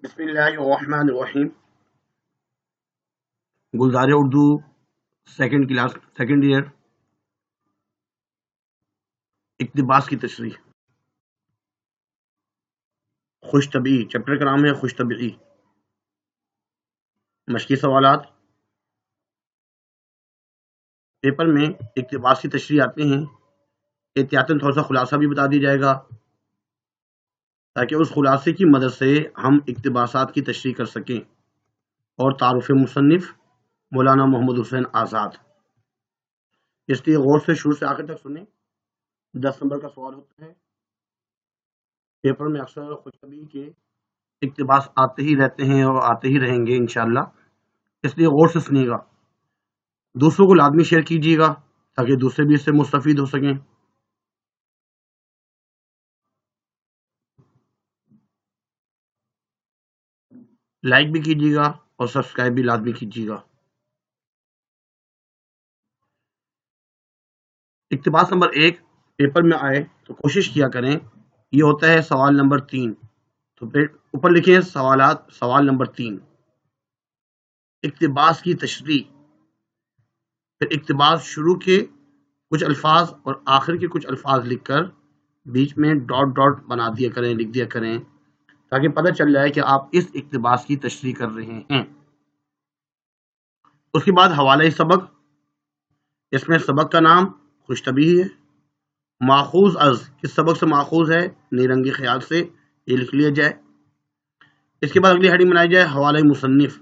بسم اللہ الرحمن الرحیم. Gulzar Urdu second class second year اقتباس کی تشریح. خوش طبعی چیپٹر کا نام ہے خوش طبعی. مشقی سوالات. پیپر میں اقتباس کی تشریح آتے ہیں. احتیاطاً تھوڑا سا خلاصہ بھی بتا دیا جائے گا تاکہ اس خلاصے کی مدد سے ہم اقتباسات کی تشریح کر سکیں. اور تعارف مصنف مولانا محمد حسین آزاد. اس لیے غور سے شروع سے آخر تک سنیں. 10 نمبر کا سوال ہوتا ہے. پیپر میں اکثر خوش طبعی کے اقتباس آتے ہی رہتے ہیں اور آتے ہی رہیں گے انشاءاللہ. اس لیے غور سے سنیے گا. دوسروں کو لازمی شیئر کیجیے گا تاکہ دوسرے بھی اس سے مستفید ہو سکیں. لائک بھی کیجیے گا اور سبسکرائب بھی لازمی کیجیے گا. اقتباس نمبر 1 پیپر میں آئے تو کوشش کیا کریں. یہ ہوتا ہے سوال نمبر 3. تو اوپر لکھیں سوالات. سوال نمبر 3 اقتباس کی تشریح. پھر اقتباس شروع کے کچھ الفاظ اور آخر کے کچھ الفاظ لکھ کر بیچ میں ڈاٹ ڈاٹ بنا دیا کریں، لکھ دیا کریں تاکہ پتہ چل جائے کہ آپ اس اقتباس کی تشریح کر رہے ہیں. اس کے بعد حوالہ سبق. اس میں سبق کا نام خوش طبعی ہے. ماخوذ از کس سبق سے ماخوذ ہے؟ نیرنگی خیال سے. یہ لکھ لیا جائے. اس کے بعد اگلی ہیڈنگ بنائی جائے حوالہ مصنف.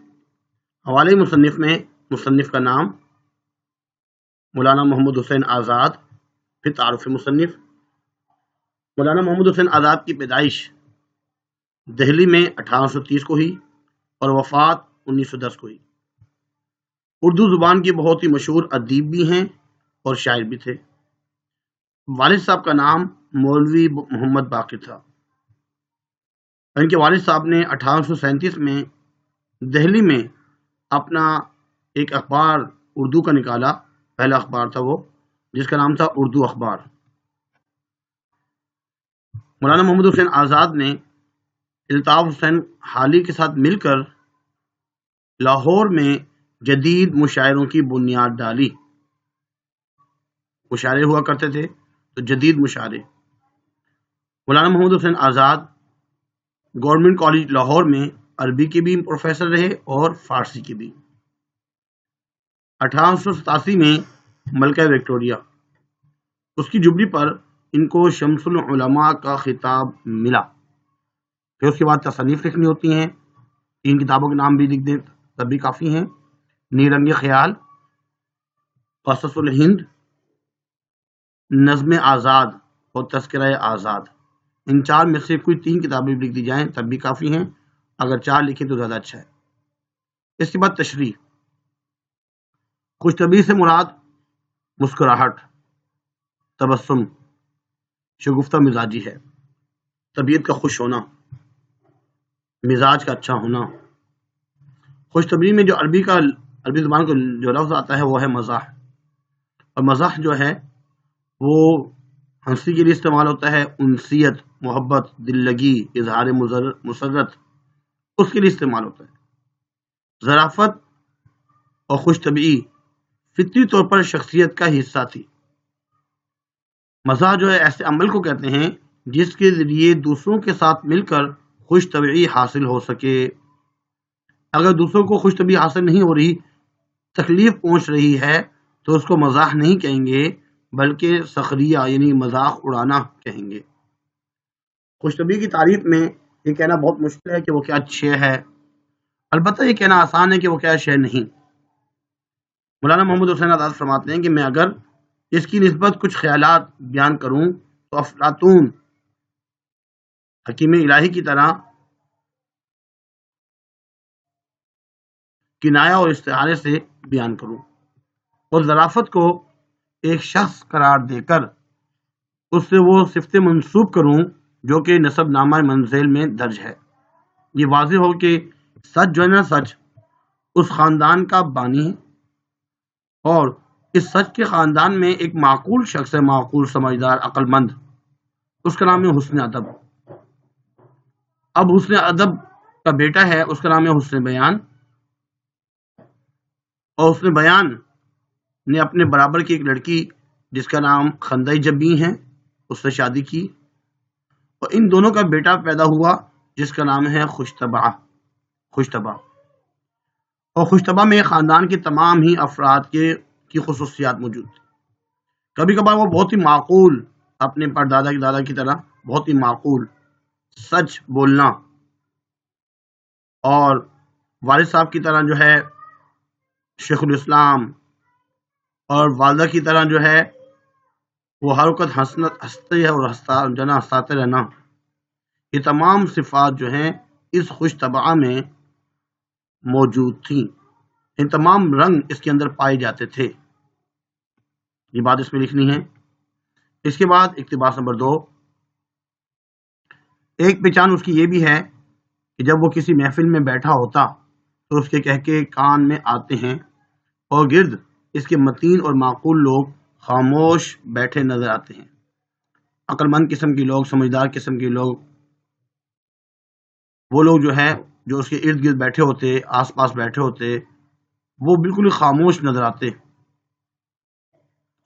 حوالہ مصنف میں مصنف کا نام مولانا محمد حسین آزاد. پھر تعارف مصنف. مولانا محمد حسین آزاد کی پیدائش دہلی میں 1830 کو ہوئی اور وفات 1910 کو ہوئی. اردو زبان کے بہت ہی مشہور ادیب بھی ہیں اور شاعر بھی تھے. والد صاحب کا نام مولوی محمد باقر تھا. ان کے والد صاحب نے 1837 میں دہلی میں اپنا ایک اخبار اردو کا نکالا. پہلا اخبار تھا وہ، جس کا نام تھا اردو اخبار. مولانا محمد حسین آزاد نے الطاف حسین حالی کے ساتھ مل کر لاہور میں جدید مشاعروں کی بنیاد ڈالی. مشاعرے ہوا کرتے تھے تو جدید مشاعرے. مولانا محمد حسین آزاد گورنمنٹ کالج لاہور میں عربی کے بھی پروفیسر رہے اور فارسی کے بھی. 1887 میں ملکہ وکٹوریہ اس کی جبلی پر ان کو شمس العلماء کا خطاب ملا. پھر اس کے بعد تصانیف لکھنی ہوتی ہیں. 3 کتابوں کے نام بھی لکھ دیں تب بھی کافی ہیں. نیرنگ خیال، قصص الہند، نظم آزاد اور تذکرہ آزاد. ان 4 میں سے کوئی 3 کتابیں لکھ دی جائیں تب بھی کافی ہیں. اگر 4 لکھیں تو زیادہ اچھا ہے. اس کے بعد تشریح. خوش طبعی سے مراد مسکراہٹ، تبسم، شگفتہ مزاجی ہے. طبیعت کا خوش ہونا، مزاج کا اچھا ہونا. خوش طبعی میں جو عربی زبان کو جو لفظ آتا ہے وہ ہے مزاح. اور مزاح جو ہے وہ ہنسی کے لیے استعمال ہوتا ہے. انسیت، محبت، دل لگی، اظہار مسرت اس کے لیے استعمال ہوتا ہے. ظرافت اور خوش طبعی فطری طور پر شخصیت کا حصہ تھی. مزاح جو ہے ایسے عمل کو کہتے ہیں جس کے ذریعے دوسروں کے ساتھ مل کر خوش طبعی حاصل ہو سکے. اگر دوسروں کو خوش طبعی حاصل نہیں ہو رہی، تکلیف پہنچ رہی ہے تو اس کو مزاح نہیں کہیں گے بلکہ سخریہ یعنی مذاق اڑانا کہیں گے. خوش طبعی کی تعریف میں یہ کہنا بہت مشکل ہے کہ وہ کیا شے ہے. البتہ یہ کہنا آسان ہے کہ وہ کیا شے نہیں. مولانا محمد حسین آزاد فرماتے ہیں کہ میں اگر اس کی نسبت کچھ خیالات بیان کروں تو افلاطون حکیم الہی کی طرح کنایہ اور استعارے سے بیان کروں اور ظرافت کو ایک شخص قرار دے کر اس سے وہ صفت منسوب کروں جو کہ نسب نامہ منزل میں درج ہے. یہ واضح ہو کہ سچ جو ہے نا، سچ اس خاندان کا بانی ہے اور اس سچ کے خاندان میں ایک معقول شخص ہے، معقول، سمجھدار، عقل مند. اس کا نام ہے حسن ادب. اب حسن ادب کا بیٹا ہے اس کا نام ہے حسن بیان، اور حسن بیان نے اپنے برابر کی ایک لڑکی جس کا نام خندہ جبیں ہے اس سے شادی کی، اور ان دونوں کا بیٹا پیدا ہوا جس کا نام ہے خوشتبہ۔ اور خوشتبہ میں خاندان کے تمام ہی افراد کی خصوصیات موجود تھی۔ کبھی کبھار وہ بہت ہی معقول، اپنے پردادا کی دادا کی طرح بہت ہی معقول، سچ بولنا، اور والد صاحب کی طرح جو ہے شیخ الاسلام، اور والدہ کی طرح جو ہے وہ ہر وقت ہنستے اور ہنساتے رہنا، یہ تمام صفات جو ہیں اس خوش طبع میں موجود تھیں، ان تمام رنگ اس کے اندر پائے جاتے تھے، یہ بات اس میں لکھنی ہے۔ اس کے بعد اقتباس نمبر 2، ایک پہچان اس کی یہ بھی ہے کہ جب وہ کسی محفل میں بیٹھا ہوتا تو اس کے کہکے کان میں آتے ہیں اور گرد اس کے متین اور معقول لوگ خاموش بیٹھے نظر آتے ہیں، عقل مند قسم کے لوگ، سمجھدار قسم کے لوگ، وہ لوگ جو ہے جو اس کے ارد گرد بیٹھے ہوتے، آس پاس بیٹھے ہوتے، وہ بالکل ہی خاموش نظر آتے،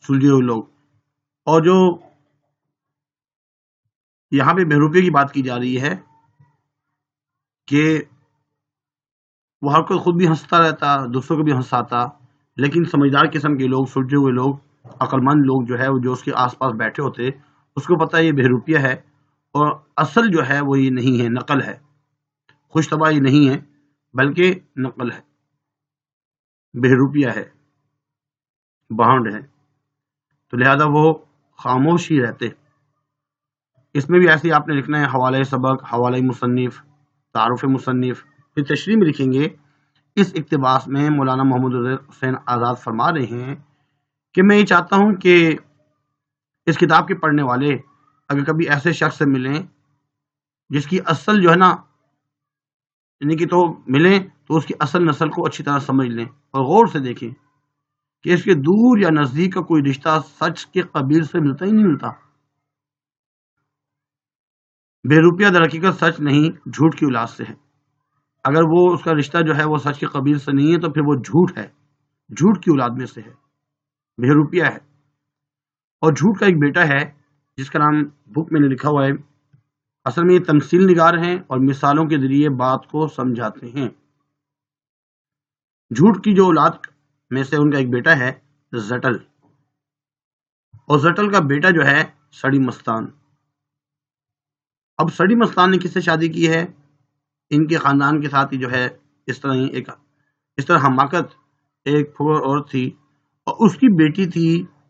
سلجھے ہوئے لوگ۔ اور جو یہاں پہ بہروپیے کی بات کی جا رہی ہے کہ وہ ہر کوئی خود بھی ہنستا رہتا، دوسروں کو بھی ہنساتا، لیکن سمجھدار قسم کے لوگ، سلجھے ہوئے لوگ، عقل مند لوگ جو ہے وہ جو اس کے آس پاس بیٹھے ہوتے، اس کو پتہ ہے یہ بہروپیہ ہے، اور اصل جو ہے وہ یہ نہیں ہے، نقل ہے، خوش طبع یہ نہیں ہے بلکہ نقل ہے، بہروپیہ ہے، بانڈ ہے، تو لہذا وہ خاموش ہی رہتے۔ اس میں بھی ایسے ہی آپ نے لکھنا ہے حوالہ سبق، حوالہ مصنف، تعارف مصنف، پھر تشریح میں لکھیں گے۔ اس اقتباس میں مولانا محمد حسین آزاد فرما رہے ہیں کہ میں یہ چاہتا ہوں کہ اس کتاب کے پڑھنے والے اگر کبھی ایسے شخص سے ملیں جس کی اصل جو ہے نا، یعنی کہ تو ملیں تو اس کی اصل نسل کو اچھی طرح سمجھ لیں اور غور سے دیکھیں کہ اس کے دور یا نزدیک کا کوئی رشتہ سچ کے قبیل سے ملتا ہی نہیں ملتا۔ بہروپیہ در حقیقت سچ نہیں، جھوٹ کی اولاد سے ہے۔ اگر وہ اس کا رشتہ جو ہے وہ سچ کے قبیل سے نہیں ہے تو پھر وہ جھوٹ ہے، جھوٹ کی اولاد میں سے ہے، بہروپیہ ہے۔ اور جھوٹ کا ایک بیٹا ہے جس کا نام بک میں نے لکھا ہوا ہے، اصل میں یہ تمثیل نگار ہیں اور مثالوں کے ذریعے بات کو سمجھاتے ہیں۔ جھوٹ کی جو اولاد میں سے ان کا ایک بیٹا ہے زٹل، اور زٹل کا بیٹا جو ہے سڑی مستان۔ اب سڑی مستان نے کس سے شادی کی ہے؟ ان کے خاندان کے ساتھ ہی جو ہے اس طرح حماقت ایک پھوڑ عورت تھی، اور اس کی بیٹی تھی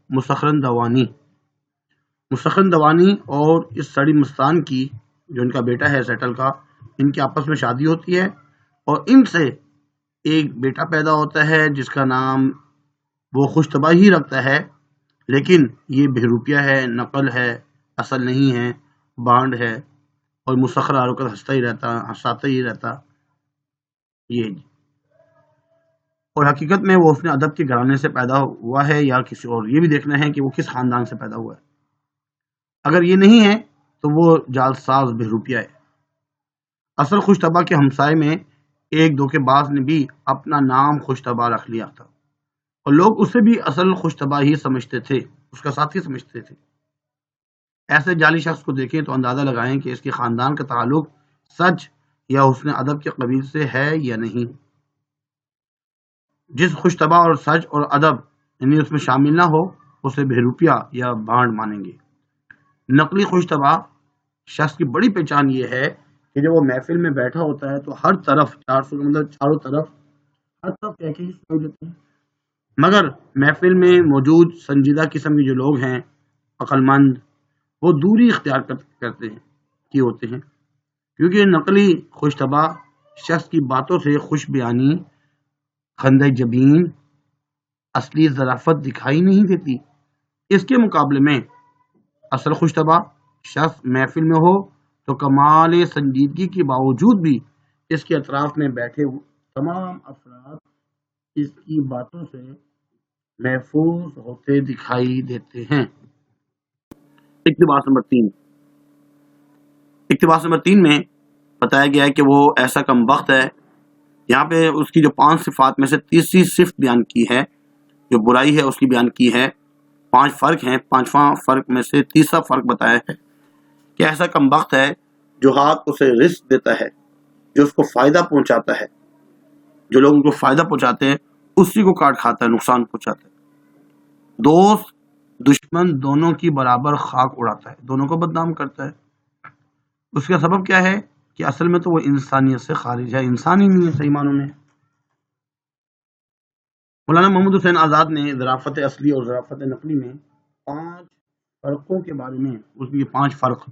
مسخرن دوانی۔ مسخرن دوانی اور اس سڑی مستان کی جو ان کا بیٹا ہے سیٹل کا، ان کے آپس میں شادی ہوتی ہے اور ان سے ایک بیٹا پیدا ہوتا ہے جس کا نام وہ خوش طبع ہی رکھتا ہے، لیکن یہ بہروپیہ ہے، نقل ہے، اصل نہیں ہے، بانڈ ہے، اور مسخر ہر وقت ہنساتا ہی رہتا یہ۔ اور حقیقت میں وہ اپنے ادب کے گھرانے سے پیدا ہوا ہے یا کسی اور، یہ بھی دیکھنا ہے کہ وہ کس خاندان سے پیدا ہوا ہے۔ اگر یہ نہیں ہے تو وہ جعلساز بہروپیہ ہے۔ اصل خوش طبع کے ہمسائے میں ایک دھوکے باز نے بھی اپنا نام خوش طبع رکھ لیا تھا، اور لوگ اسے بھی اصل خوش طبع ہی سمجھتے تھے، اس کا ساتھی سمجھتے تھے۔ ایسے جعلی شخص کو دیکھیں تو اندازہ لگائیں کہ اس کے خاندان کا تعلق سچ یا حسن ادب کے قبیل سے ہے یا نہیں۔ جس خوش طبع اور سچ اور ادب یعنی اس میں شامل نہ ہو اسے بہروپیہ یا بانڈ مانیں گے۔ نقلی خوش طبع شخص کی بڑی پہچان یہ ہے کہ جب وہ محفل میں بیٹھا ہوتا ہے تو ہر طرف چاروں طرف ہر طرف ایک ہی سمجھ لیتے ہیں، مگر محفل میں موجود سنجیدہ قسم کے جو لوگ ہیں، عقل مند، وہ دوری اختیار کرتے ہیں کی ہوتے ہیں، کیونکہ نقلی خوش طبع شخص کی باتوں سے خوش بیانی، خندہ جبین، اصلی ظرافت دکھائی نہیں دیتی۔ اس کے مقابلے میں اصل خوش طبع شخص محفل میں ہو تو کمال سنجیدگی کے باوجود بھی اس کے اطراف میں بیٹھے تمام افراد اس کی باتوں سے محفوظ ہوتے دکھائی دیتے ہیں۔ اقتباس نمبر 3 میں بتایا گیا ہے کہ وہ ایسا کم بخت ہے. یہاں پہ اس کی جو 5 صفات میں سے تیسری صفت بیان کی ہے، جو برائی ہے اس کی بیان کی ہے. 5 فرق ہیں، 5واں فرق میں سے تیسرا فرق بتایا ہے کہ ایسا کم بخت ہے جو ہاتھ اسے رزق دیتا ہے، جو اس کو فائدہ پہنچاتا ہے، جو لوگ ان کو فائدہ پہنچاتے ہیں اسی کو کاٹ کھاتا ہے، نقصان پہنچاتا ہے. دوست دشمن دونوں کی برابر خاک اڑاتا ہے، دونوں کو بدنام کرتا ہے. اس کا سبب کیا ہے کہ اصل میں تو وہ انسانیت سے خارج ہے، انسان ہی نہیں ہے صحیح معنوں میں. مولانا محمد حسین آزاد نے ظرافت اصلی اور ظرافت نقلی میں 5 فرقوں کے بارے میں اس کی 5 فرق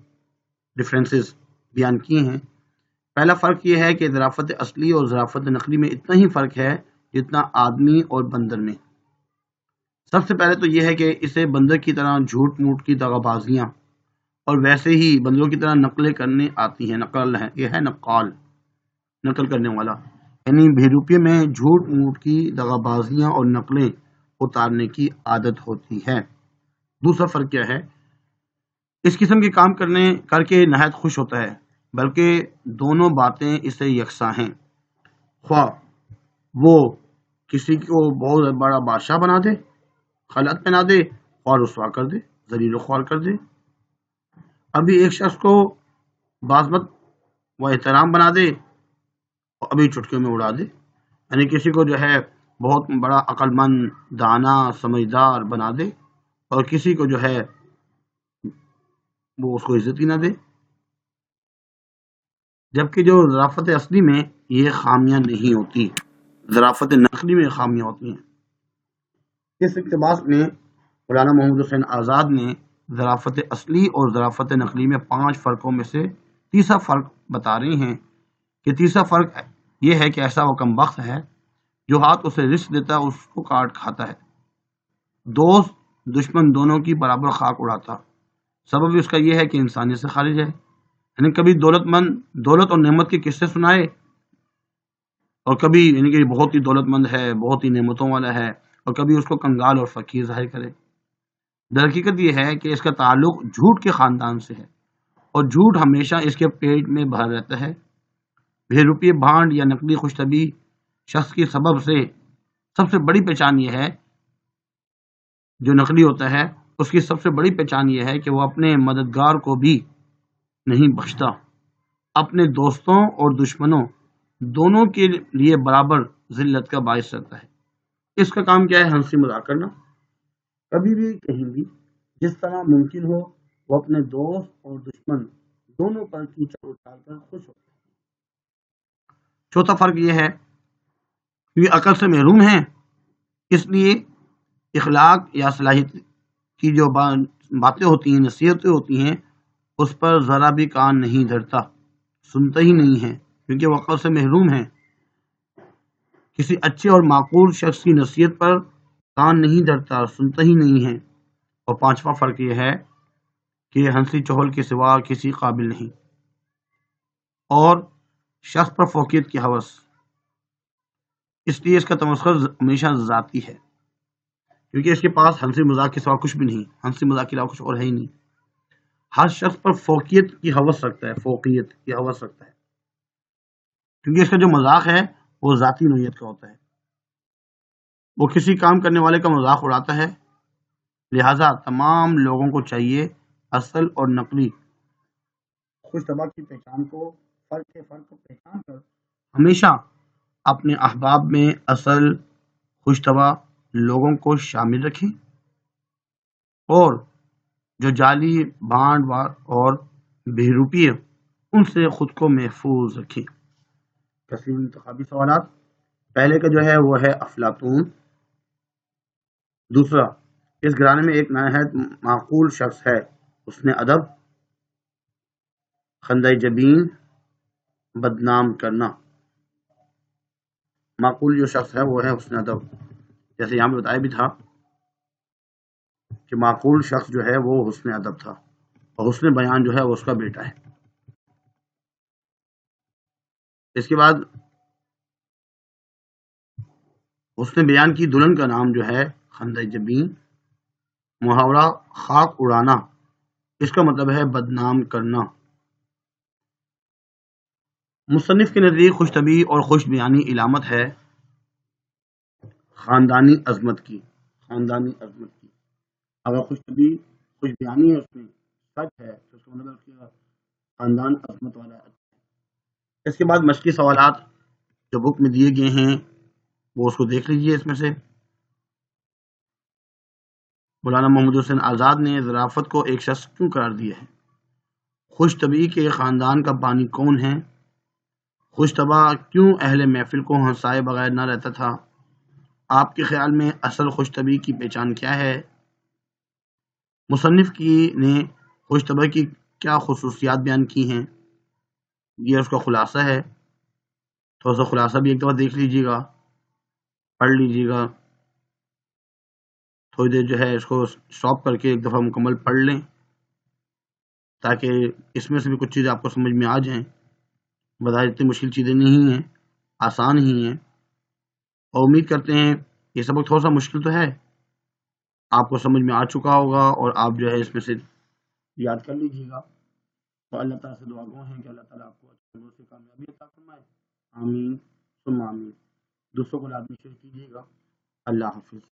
ڈفرینسز بیان کیے ہیں. پہلا فرق یہ ہے کہ ظرافت اصلی اور ظرافت نقلی میں اتنا ہی فرق ہے جتنا آدمی اور بندر میں. سب سے پہلے تو یہ ہے کہ اسے بندر کی طرح جھوٹ موٹ کی دغا بازیاں اور ویسے ہی بندروں کی طرح نقلیں کرنے آتی ہیں. نقل ہے، یہ ہے نقال، نقل کرنے والا. یعنی بھیروپیے میں جھوٹ موٹ کی دغا بازیاں اور نقلیں اتارنے کی عادت ہوتی ہے. دوسرا فرق کیا ہے؟ اس قسم کے کام کر کے نہایت خوش ہوتا ہے، بلکہ دونوں باتیں اسے یکساں ہیں. خواہ وہ کسی کو بہت بڑا بادشاہ بنا دے، خلعت پہنا دے اور رسوا کر دے، ذلیل و خوار کر دے. ابھی ایک شخص کو باعزت و احترام بنا دے اور ابھی چٹکیوں میں اڑا دے. یعنی کسی کو جو ہے بہت بڑا عقل مند، دانا، سمجھدار بنا دے اور کسی کو جو ہے وہ اس کو عزت ہی نہ دے. جبکہ جو ظرافت اصلی میں یہ خامیاں نہیں ہوتی، ظرافت نقلی میں خامیاں ہوتی ہیں. اس اقتباس میں مولانا محمد حسین آزاد نے ظرافت اصلی اور ظرافت نقلی میں 5 فرقوں میں سے تیسرا فرق بتا رہے ہیں کہ تیسرا فرق یہ ہے کہ ایسا وہ کم بخت ہے جو ہاتھ اسے رزق دیتا ہے اس کو کاٹ کھاتا ہے. دوست دشمن دونوں کی برابر خاک اڑاتا. سبب بھی اس کا یہ ہے کہ انسانیت سے خارج ہے. یعنی کبھی دولت مند دولت اور نعمت کے قصے سنائے اور کبھی یعنی کہ بہت ہی دولت مند ہے، بہت ہی نعمتوں والا ہے، اور کبھی اس کو کنگال اور فقیر ظاہر کرے. در حقیقت یہ ہے کہ اس کا تعلق جھوٹ کے خاندان سے ہے اور جھوٹ ہمیشہ اس کے پیٹ میں بھر رہتا ہے. بے روپیے بھانڈ یا نقلی خوش طبی شخص کی سب سے بڑی پہچان یہ ہے، جو نقلی ہوتا ہے اس کی سب سے بڑی پہچان یہ ہے کہ وہ اپنے مددگار کو بھی نہیں بخشتا، اپنے دوستوں اور دشمنوں دونوں کے لیے برابر ذلت کا باعث رہتا ہے. اس کا کام کیا ہے؟ ہنسی مذاق کرنا. کبھی بھی کہیں بھی جس طرح ممکن ہو وہ اپنے دوست اور دشمن دونوں پر کیچڑ اچھال کر خوش ہوتا ہے. چوتھا فرق یہ ہے کہ عقل سے محروم ہیں، اس لیے اخلاق یا صلاحیت کی جو باتیں ہوتی ہیں، نصیحتیں ہوتی ہیں، اس پر ذرا بھی کان نہیں دھرتا، سنتا ہی نہیں ہے، کیونکہ وہ عقل سے محروم ہیں. کسی اچھے اور معقول شخص کی نصیحت پر کان نہیں دھرتا، سنتا ہی نہیں ہے. اور پانچواں فرق یہ ہے کہ یہ ہنسی چہل کے سوا کسی قابل نہیں. اور شخص پر فوقیت کی ہوس، اس لیے اس کا تمسخر ہمیشہ ذاتی ہے، کیونکہ اس کے پاس ہنسی مذاق کے سوا کچھ بھی نہیں، ہنسی مذاق کے علاوہ کچھ اور ہے ہی نہیں. ہر شخص پر فوقیت کی ہوس رکھتا ہے، فوقیت کی ہوس رکھتا ہے، کیونکہ اس کا جو مذاق ہے وہ ذاتی نوعیت کا ہوتا ہے. وہ کسی کام کرنے والے کا مذاق اڑاتا ہے. لہذا تمام لوگوں کو چاہیے اصل اور نقلی خوش طبع کی پہچان کو فرق پہچان کر ہمیشہ اپنے احباب میں اصل خوش طبع لوگوں کو شامل رکھیں اور جو جعلی بھانڈ اور بے روپیے ان سے خود کو محفوظ رکھیں. تسلیم انتخابی سوالات. پہلے کا جو ہے وہ ہے افلاطون. دوسرا، اس گھرانے میں ایک نہایت معقول شخص ہے، حسن ادب. خندۂ جبین، بدنام کرنا. معقول جو شخص ہے وہ ہے حسن ادب. جیسے یہاں پہ بتایا بھی تھا کہ معقول شخص جو ہے وہ حسن ادب تھا اور حسن بیان جو ہے وہ اس کا بیٹا ہے. اس کے بعد حسن بیان کی دلہن کا نام جو ہے خندۂ جبین. محاورہ خاک اڑانا، اس کا مطلب ہے بدنام کرنا. مصنف کے نزدیک خوش طبعی اور خوش بیانی علامت ہے خاندانی عظمت کی. خاندانی عظمت کی اگر خوش طبعی خوش بیانی ہے، اس میں سچ ہے تو اس کا مطلب اس کا خاندان عظمت والا ہے. اس کے بعد مشقی سوالات جو بک میں دیے گئے ہیں وہ اس کو دیکھ لیجئے. اس میں سے مولانا محمد حسین آزاد نے ظرافت کو ایک شخص کیوں قرار دیا ہے؟ خوش طبعی کے خاندان کا بانی کون ہے؟ خوش طبع کیوں اہل محفل کو ہنسائے بغیر نہ رہتا تھا؟ آپ کے خیال میں اصل خوش طبعی کی پہچان کیا ہے؟ مصنف نے خوش طبع کی کیا خصوصیات بیان کی ہیں؟ یہ اس کا خلاصہ ہے. تھوڑا سا خلاصہ بھی ایک دفعہ دیکھ لیجیے گا، پڑھ لیجیے گا، تھوڑی دیر جو ہے اس کو اسٹاپ کر کے ایک دفعہ مکمل پڑھ لیں تاکہ اس میں سے بھی کچھ چیزیں آپ کو سمجھ میں آ جائیں. بظاہر اتنی مشکل چیزیں نہیں ہیں، آسان ہی ہیں، اور امید کرتے ہیں یہ سبق تھوڑا سا مشکل تو ہے، آپ کو سمجھ میں آ چکا ہوگا اور آپ جو ہے اس میں سے یاد کر لیجیے گا. تو اللہ تعالیٰ سے دعا گو ہیں کہ اللہ تعالیٰ آپ کو اچھے سے کامیابی عطا فرمائے. آمین ثم آمین. دوسروں کو لازمی شیئر کیجیے گا. اللہ حافظ.